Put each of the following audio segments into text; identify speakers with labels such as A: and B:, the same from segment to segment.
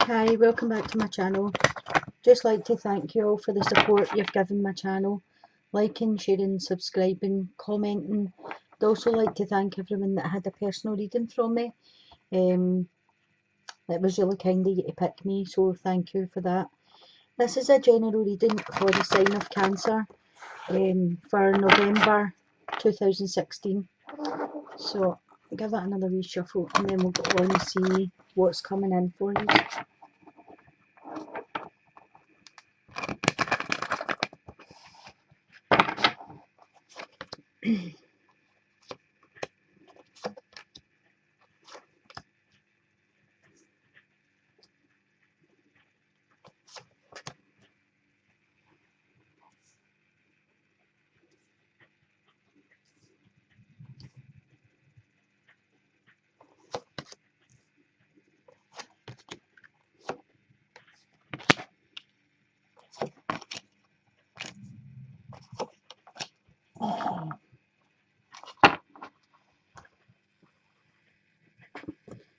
A: Hi, welcome back to my channel. Just like to thank you all for the support you've given my channel. Liking, sharing, subscribing, commenting. I'd also like to thank everyone that had a personal reading from me. It was really kind of you to pick me, so thank you for that. This is a general reading for the sign of Cancer for November 2016. So give it another wee shuffle and then we'll go on and see what's coming in for you.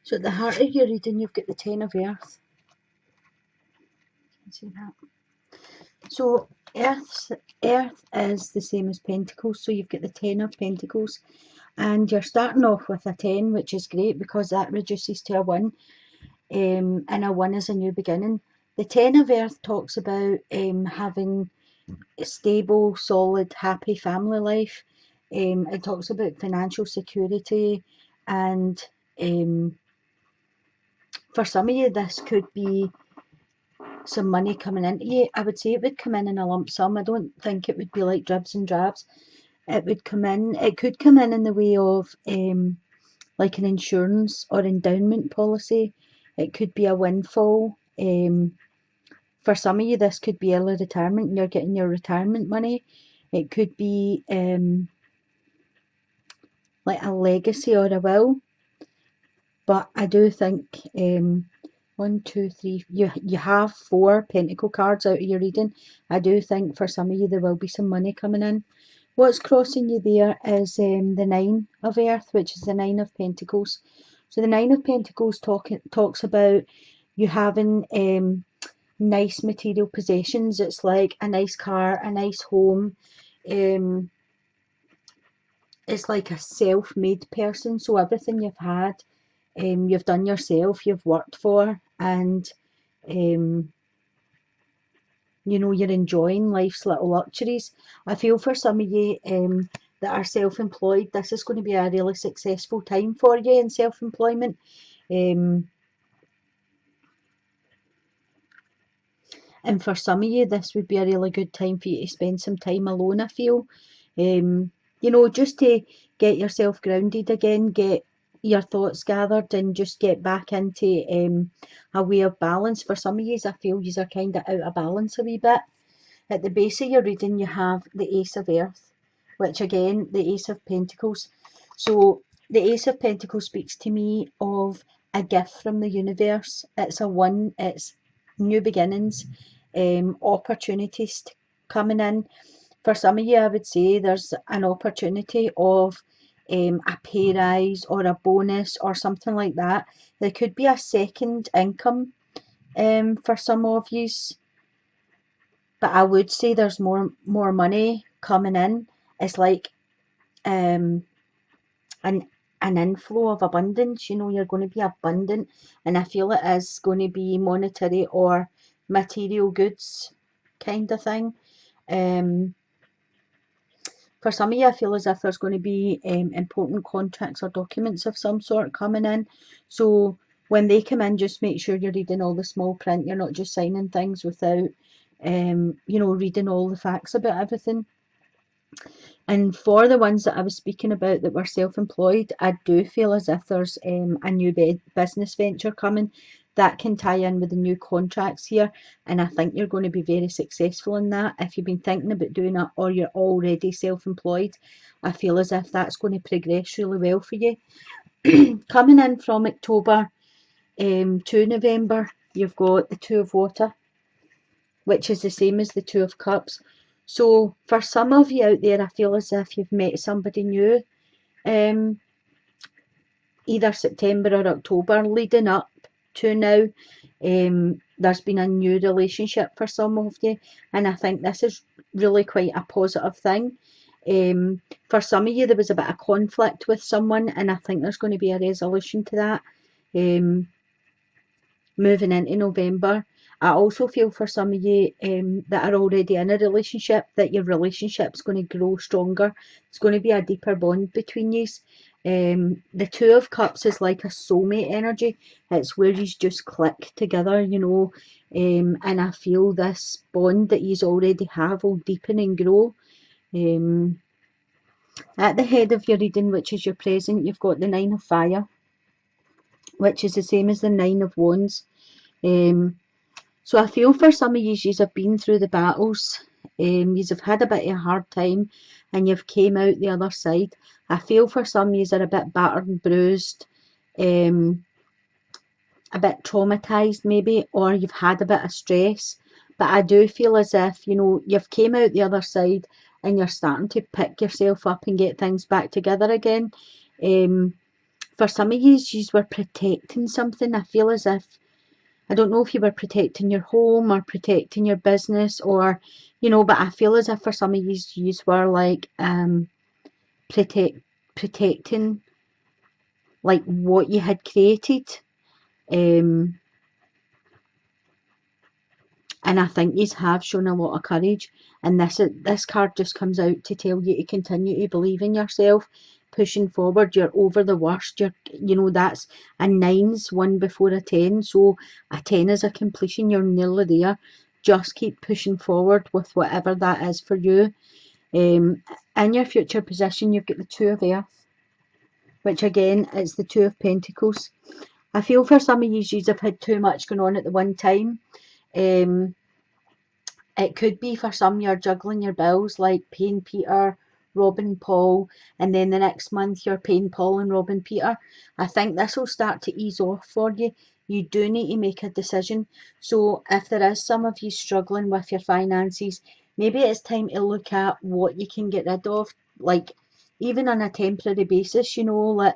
A: So at the heart of your reading, you've got the Ten of Earth. You can see that. So Earth is the same as Pentacles. So you've got the Ten of Pentacles, and you're starting off with a 10, which is great because that reduces to a 1, and a 1 is a new beginning. The Ten of Earth talks about having a stable, solid, happy family life. It talks about financial security, and for some of you, this could be some money coming into you. I would say it would come in a lump sum. I don't think it would be like dribs and drabs. It would come in, it could come in the way of like an insurance or endowment policy. It could be a windfall. For some of you, this could be early retirement and you're getting your retirement money. It could be like a legacy or a will. But I do think 1, 2, 3, you have 4 pentacle cards out of your reading. I do think for some of you there will be some money coming in. What's crossing you there is the 9 of Earth, which is the 9 of Pentacles. So the 9 of Pentacles talks about you having nice material possessions. It's like a nice car, a nice home. It's like a self-made person, so everything you've had, you've done yourself, you've worked for, and you know, you're enjoying life's little luxuries. I feel for some of you that are self-employed, this is going to be a really successful time for you in self-employment. And for some of you, this would be a really good time for you to spend some time alone, I feel. You know, just to get yourself grounded again, get your thoughts gathered and just get back into a way of balance. For some of you, I feel you are kind of out of balance a wee bit. At the base of your reading, you have the Ace of Earth, which again, the Ace of Pentacles. So the Ace of Pentacles speaks to me of a gift from the universe. It's a 1, it's new beginnings, opportunities coming in. For some of you, I would say there's an opportunity of a pay rise or a bonus or something like that. There could be a second income for some of you, but I would say there's more money coming in. It's like an inflow of abundance. You know, you're going to be abundant, and I feel it is going to be monetary or material goods kind of thing. For some of you, I feel as if there's going to be important contracts or documents of some sort coming in. So when they come in, just make sure you're reading all the small print. You're not just signing things without, you know, reading all the facts about everything. And for the ones that I was speaking about that were self-employed, I do feel as if there's a new business venture coming that can tie in with the new contracts here, and I think you're going to be very successful in that. If you've been thinking about doing it or you're already self-employed, I feel as if that's going to progress really well for you. Coming in from October to November, you've got the Two of Water, which is the same as the Two of Cups. So for some of you out there, I feel as if you've met somebody new, either September or October leading up to now. There's been a new relationship for some of you, and I think this is really quite a positive thing. For some of you, there was a bit of conflict with someone, and I think there's going to be a resolution to that. Moving into November. I also feel for some of you that are already in a relationship that your relationship's going to grow stronger. It's going to be a deeper bond between you. The Two of Cups is like a soulmate energy. It's where you just click together, you know, and I feel this bond that you already have will deepen and grow. At the head of your reading, which is your present, you've got the Nine of Fire, which is the same as the Nine of Wands. So I feel for some of you, you have been through the battles, you have had a bit of a hard time, and you've came out the other side. I feel for some of you are a bit battered and bruised, a bit traumatised maybe, or you've had a bit of stress. But I do feel as if, you know, you've came out the other side and you're starting to pick yourself up and get things back together again. For some of you were protecting something. I feel as if, I don't know if you were protecting your home or protecting your business, or, you know, but I feel as if for some of you were like protecting like what you had created. And I think you have shown a lot of courage, and this card just comes out to tell you to continue to believe in yourself, pushing forward. You're over the worst. You know, that's a 9's one before a 10, so a 10 is a completion. You're nearly there. Just keep pushing forward with whatever that is for you. In your future position, you've got the Two of Earth, which again is the Two of Pentacles. I feel for some of you have had too much going on at the one time. It could be for some you're juggling your bills, like paying Peter, robbing Paul, and then the next month you're paying Paul and robbing Peter. I think this will start to ease off for you. You do need to make a decision. So if there is some of you struggling with your finances, maybe it's time to look at what you can get rid of, like even on a temporary basis, you know, like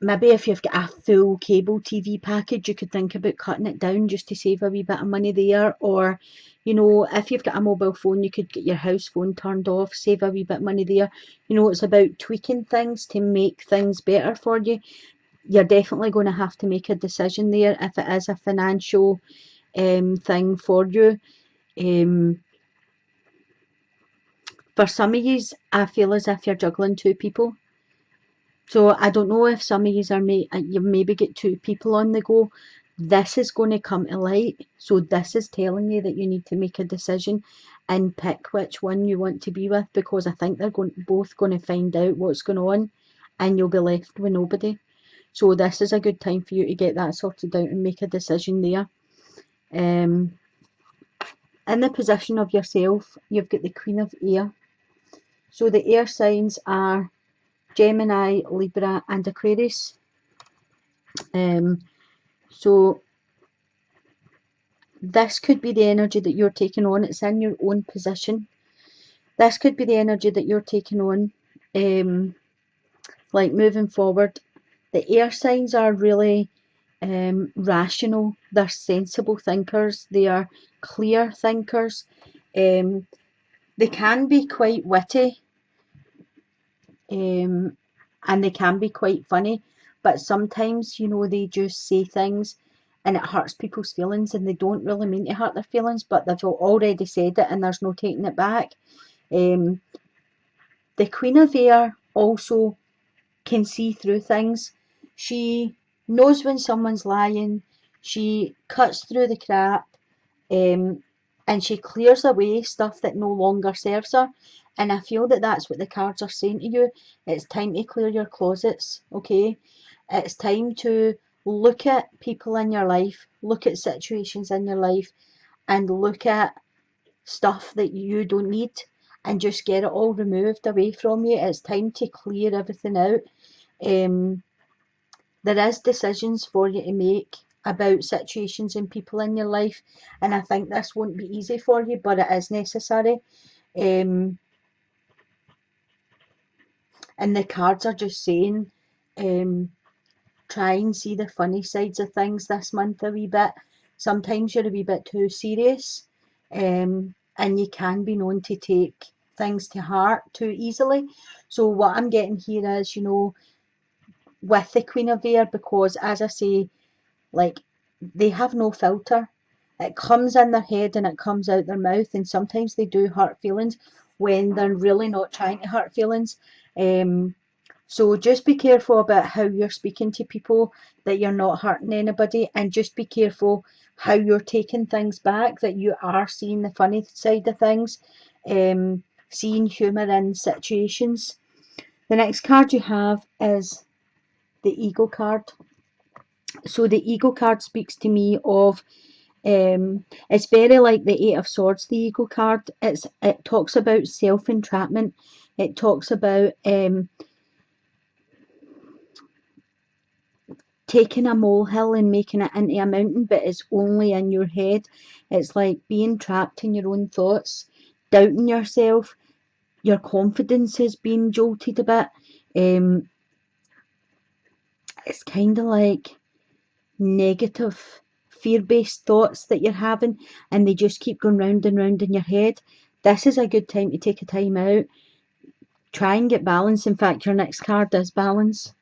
A: maybe if you've got a full cable TV package, you could think about cutting it down just to save a wee bit of money there. Or, you know, if you've got a mobile phone, you could get your house phone turned off, save a wee bit of money there. You know, it's about tweaking things to make things better for you. You're definitely going to have to make a decision there if it is a financial thing for you. For some of you, I feel as if you're juggling two people. So I don't know if some of you you maybe get two people on the go. This is going to come to light. So this is telling you that you need to make a decision and pick which one you want to be with, because I think they're both going to find out what's going on and you'll be left with nobody. So this is a good time for you to get that sorted out and make a decision there. In the position of yourself, you've got the Queen of Air. So the air signs are Gemini, Libra and Aquarius. So this could be the energy that you're taking on. It's in your own position. This could be the energy that you're taking on, like moving forward. The air signs are really rational. They're sensible thinkers. They are clear thinkers. They can be quite witty. And they can be quite funny, but sometimes, you know, they just say things and it hurts people's feelings, and they don't really mean to hurt their feelings, but they've already said it and there's no taking it back. The Queen of Air also can see through things. She knows when someone's lying. She cuts through the crap, and she clears away stuff that no longer serves her. And I feel that that's what the cards are saying to you. It's time to clear your closets, okay? It's time to look at people in your life, look at situations in your life, and look at stuff that you don't need and just get it all removed away from you. It's time to clear everything out. There is decisions for you to make about situations and people in your life, and I think this won't be easy for you, but it is necessary. And the cards are just saying, try and see the funny sides of things this month a wee bit. Sometimes you're a wee bit too serious, and you can be known to take things to heart too easily. So what I'm getting here is, with the Queen of Air, because as I say, like, they have no filter. It comes in their head and it comes out their mouth, and sometimes they do hurt feelings when they're really not trying to hurt feelings. So just be careful about how you're speaking to people, that you're not hurting anybody, and just be careful how you're taking things back, that you are seeing the funny side of things, seeing humour in situations. The next card you have is the Ego card. So the Ego card speaks to me of, it's very like the Eight of Swords, the Ego card. It talks about self-entrapment. It talks about taking a molehill and making it into a mountain, but it's only in your head. It's like being trapped in your own thoughts, doubting yourself. Your confidence is being jolted a bit. It's kind of like negative, fear-based thoughts that you're having, and they just keep going round and round in your head. This is a good time to take a time out. Try and get balance. In fact, your next card is balance.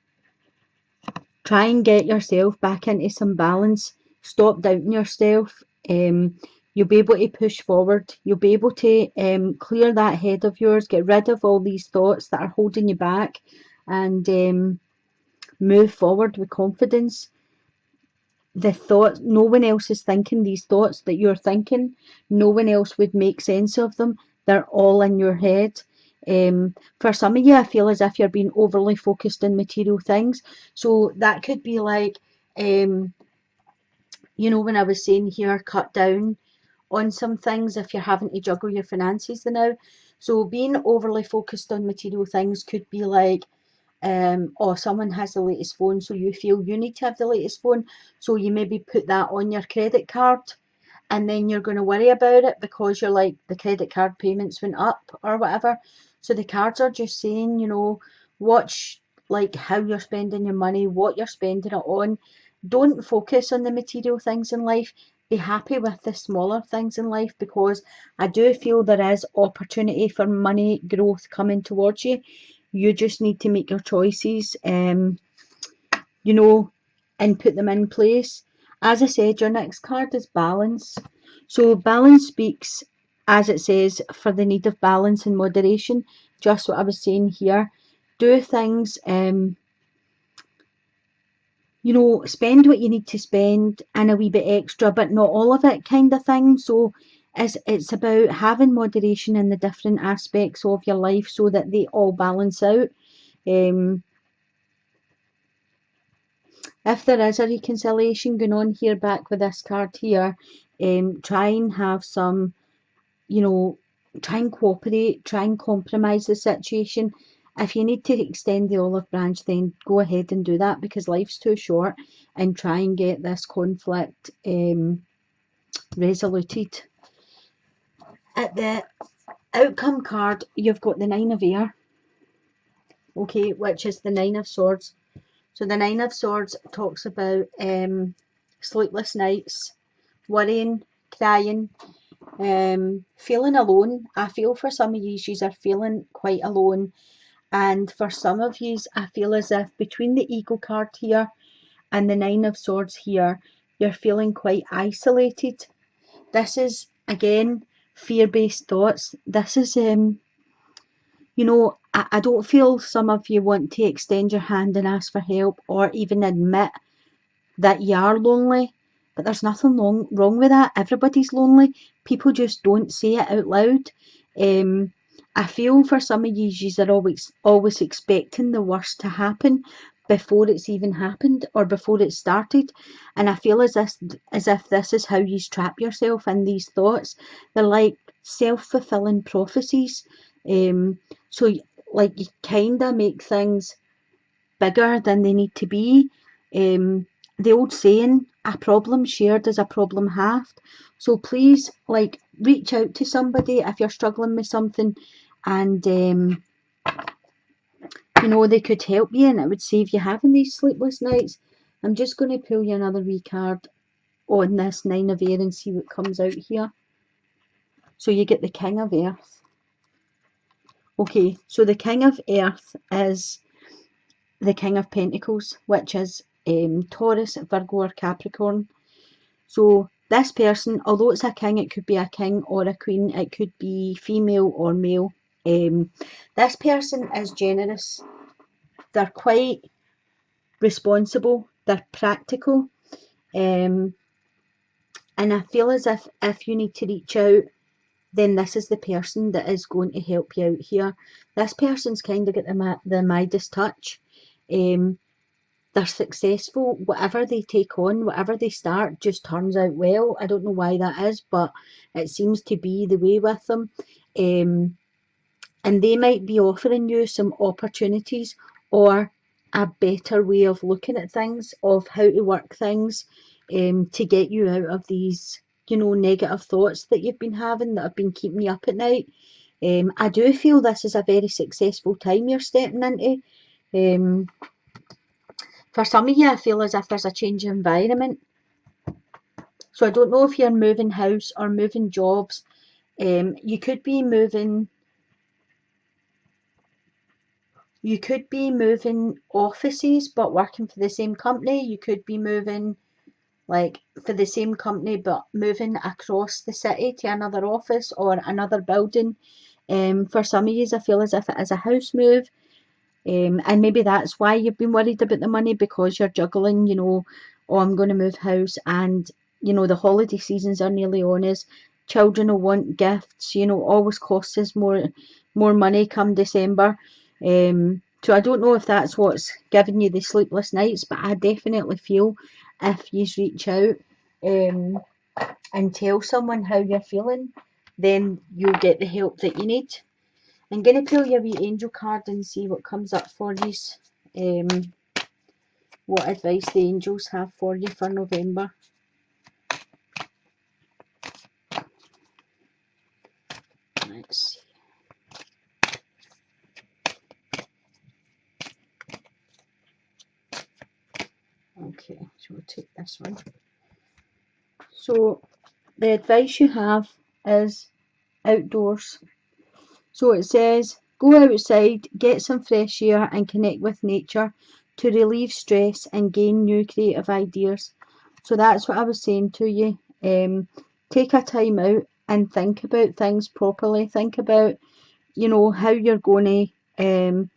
A: Try and get yourself back into some balance. Stop doubting yourself. You'll be able to push forward. You'll be able to clear that head of yours, get rid of all these thoughts that are holding you back, and move forward with confidence. The thoughts, no one else is thinking these thoughts that you're thinking. No one else would make sense of them. They're all in your head. For some of you, I feel as if you're being overly focused on material things. So that could be like, when I was saying here, cut down on some things if you're having to juggle your finances now. So being overly focused on material things could be like, or someone has the latest phone, so you feel you need to have the latest phone, so you maybe put that on your credit card, and then you're going to worry about it because you're like, the credit card payments went up or whatever. So the cards are just saying, watch like how you're spending your money, what you're spending it on. Don't focus on the material things in life. Be happy with the smaller things in life, because I do feel there is opportunity for money growth coming towards you. You just need to make your choices, and put them in place. As I said, your next card is balance. So balance speaks, as it says, for the need of balance and moderation. Just what I was saying here. Do things, spend what you need to spend and a wee bit extra, but not all of it, kind of thing. So it's about having moderation in the different aspects of your life so that they all balance out. If there is a reconciliation going on here back with this card here, try and have some, try and cooperate, try and compromise the situation. If you need to extend the olive branch, then go ahead and do that, because life's too short, and try and get this conflict resoluted. At the outcome card, you've got the Nine of Air, okay, which is the Nine of Swords. So the Nine of Swords talks about sleepless nights, worrying, crying, feeling alone. I feel for some of you are feeling quite alone, and for some of you I feel as if between the Ego card here and the Nine of Swords here, you're feeling quite isolated. This is, again, fear-based thoughts. This is I don't feel some of you want to extend your hand and ask for help, or even admit that you are lonely, but there's nothing wrong with that. Everybody's lonely. People just don't say it out loud. I feel for some of you are always expecting the worst to happen before it's even happened or before it started, and I feel as if this is how you trap yourself in these thoughts. They're like self-fulfilling prophecies. So like you kind of make things bigger than they need to be. The old saying, a problem shared is a problem halved. So please, like, reach out to somebody if you're struggling with something, and they could help you, and it would save you having these sleepless nights. I'm just going to pull you another wee card on this Nine of Air and see what comes out here. So you get the King of Earth. Okay, so the King of Earth is the King of Pentacles, which is Taurus, Virgo or Capricorn. So this person, although it's a king, it could be a king or a queen, it could be female or male. This person is generous. They're quite responsible. They're practical. And I feel as if you need to reach out, then this is the person that is going to help you out here. This person's kind of got the Midas touch. They're successful. Whatever they take on, whatever they start, just turns out well. I don't know why that is, but it seems to be the way with them. And they might be offering you some opportunities or a better way of looking at things, of how to work things, to get you out of these, negative thoughts that you've been having that have been keeping you up at night. I do feel this is a very successful time you're stepping into. For some of you, I feel as if there's a change of environment. So I don't know if you're moving house or moving jobs. You could be moving offices but working for the same company. You could be moving for the same company but moving across the city to another office or another building. For some of you, I feel as if it is a house move. And maybe that's why you've been worried about the money, because you're juggling, oh, I'm going to move house, and the holiday seasons are nearly on us. Children will want gifts, always costs us more money come December. So I don't know if that's what's giving you the sleepless nights, but I definitely feel if you reach out and tell someone how you're feeling, then you'll get the help that you need. I'm going to pull your wee angel card and see what comes up for you. What advice the angels have for you for November. Let's see. Okay, so we'll take this one. So the advice you have is outdoors. So it says, go outside, get some fresh air and connect with nature to relieve stress and gain new creative ideas. So that's what I was saying to you. Take a time out and think about things properly. Think about, how you're going to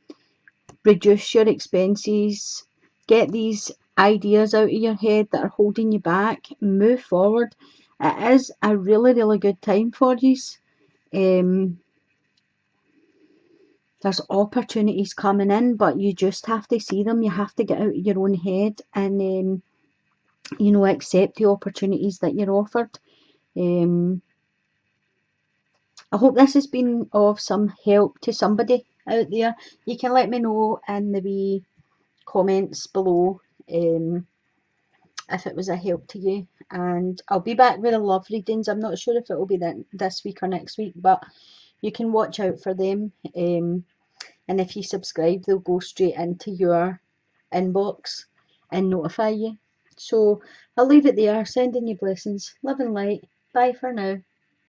A: reduce your expenses. Get these ideas out of your head that are holding you back. Move forward. It is a really, really good time for you. There's opportunities coming in, but you just have to see them. You have to get out of your own head and accept the opportunities that you're offered. I hope this has been of some help to somebody out there. You can let me know in the wee comments below if it was a help to you, and I'll be back with a love readings. I'm not sure if it will be this week or next week, but you can watch out for them. And if you subscribe, they'll go straight into your inbox and notify you. So I'll leave it there. Sending you blessings. Love and light. Bye for now.